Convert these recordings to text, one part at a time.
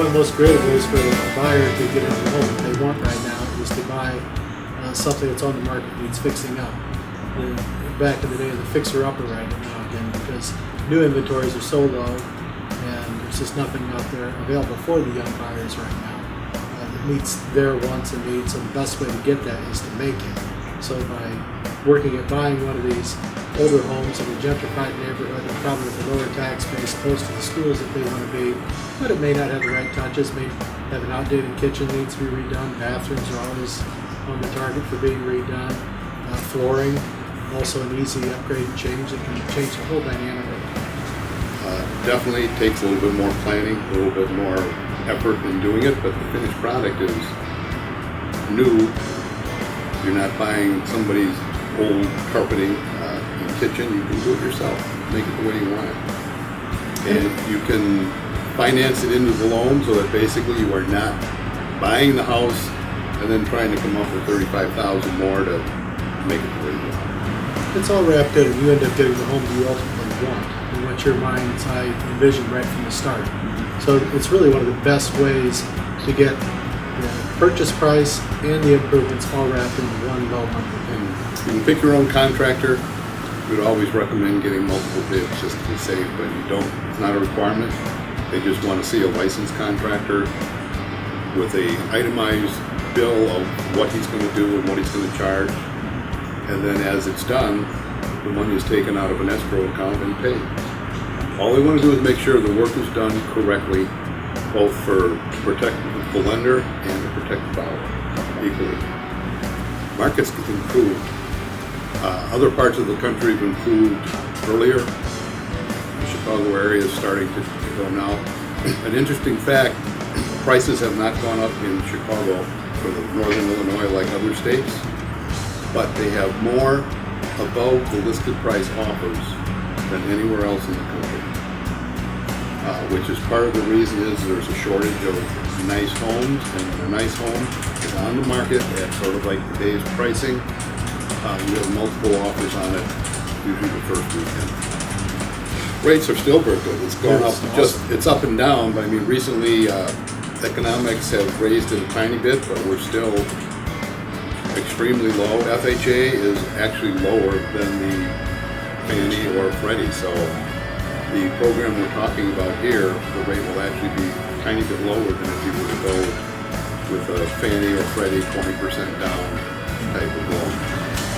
one of the most creative ways for a buyer to get into the home that they want right now is to buy something that's on the market that needs fixing up. Back in the day, the fixer-upper right now again, because new inventories are so low and there's just nothing out there available for the young buyers right now that meets their wants and needs, and the best way to get that is to make it. So by working at buying one of these older homes in a gentrified neighborhood and probably with a lower tax base close to the schools that they want to be, but it may not have the right touches, may have an outdated kitchen that needs to be redone, bathrooms are always on the target for being redone, flooring, also an easy upgrade and change that can change the whole dynamic of it. Definitely takes a little bit more planning, a little bit more effort in doing it, but the finished product is new. You're not buying somebody's old carpeting in the kitchen. You can do it yourself, make it the way you want it. And you can finance it into the loan so that basically you are not buying the house and then trying to come up with $35,000 more to make it the way you want. It's all wrapped in, and you end up getting the home you ultimately want, and what your mind's eye envisioned right from the start. So it's really one of the best ways to get the purchase price and the improvements all wrapped into one low monthly payment. You can pick your own contractor. We'd always recommend getting multiple bids just to be safe, but you don't. It's not a requirement. They just want to see a licensed contractor with a itemized bill of what he's going to do and what he's going to charge. And then as it's done, the money is taken out of an escrow account and paid. All they want to do is make sure the work is done correctly, both for to protect the lender and to protect the buyer equally. Markets can improve. Other parts of the country have improved earlier. The Chicago area is starting to go now. An interesting fact, prices have not gone up in Chicago for the northern Illinois like other states, but they have more above the listed price offers than anywhere else in the country. Which is part of the reason is there's a shortage of nice homes, and when a nice home is on the market at sort of like today's pricing, you have multiple offers on it, usually the first weekend. Rates are still very good. It's going up, it's up and down, but I mean recently economics have raised it a tiny bit, but we're still extremely low. FHA is actually lower than the Fannie or Freddie, so the program we're talking about here, the rate will actually be a tiny bit lower than if you were to go with a Fannie or Freddie 20% down type of loan.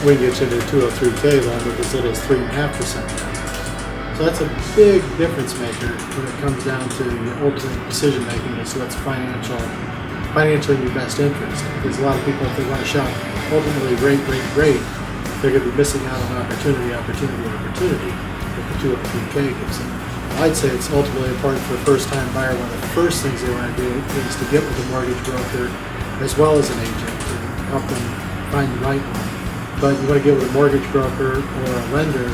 We can get you to a 203K loan because it is 3.5% down. So that's a big difference maker when it comes down to your ultimate decision making as to what's financially in your best interest. Because a lot of people, if they want to shop ultimately rate, they're going to be missing out on opportunity that the 203K gives them. I'd say it's ultimately important for a first-time buyer. One of the first things they want to do is to get with a mortgage broker as well as an agent to help them find the right one. But you want to get with a mortgage broker or a lender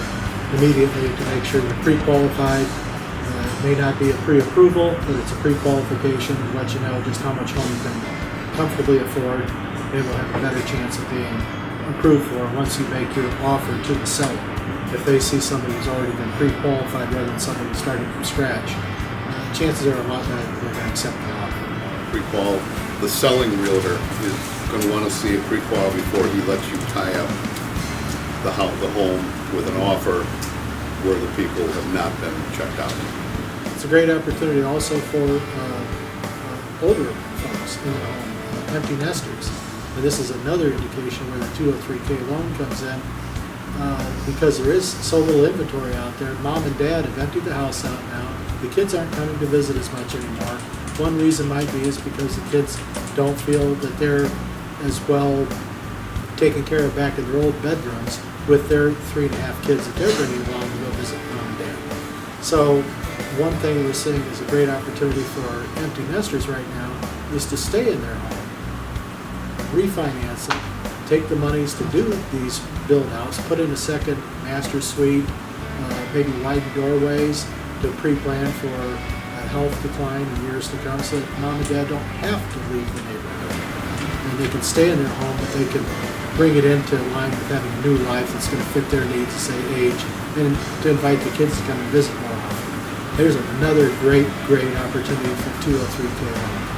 immediately to make sure they're pre-qualified. It may not be a pre-approval, but it's a pre-qualification to let you know just how much home you can comfortably afford. They will have a better chance of being approved for once you make your offer to the seller. If they see somebody who's already been pre-qualified rather than somebody who's starting from scratch, chances are a lot better that they're going to accept the offer. Pre-qual, the selling realtor is going to want to see a pre-qual before he lets you tie up the home with an offer where the people have not been checked out. It's a great opportunity also for older folks in the home, empty nesters. And this is another indication where the 203K loan comes in. Because there is so little inventory out there. Mom and dad have emptied the house out now. The kids aren't coming to visit as much anymore. One reason might be is because the kids don't feel that they're as well taken care of back in their old bedrooms with their 3.5 kids that they're bringing along to go visit mom and dad. So one thing we're seeing is a great opportunity for our empty nesters right now is to stay in their home, refinance it, take the monies to do these build-outs, put in a second master suite, maybe widen doorways to pre-plan for a health decline in years to come so that mom and dad don't have to leave the neighborhood. And they can stay in their home, but they can bring it into line with having a new life that's going to fit their needs as they age, and to invite the kids to come and visit more often. there's another great opportunity for 203K loan.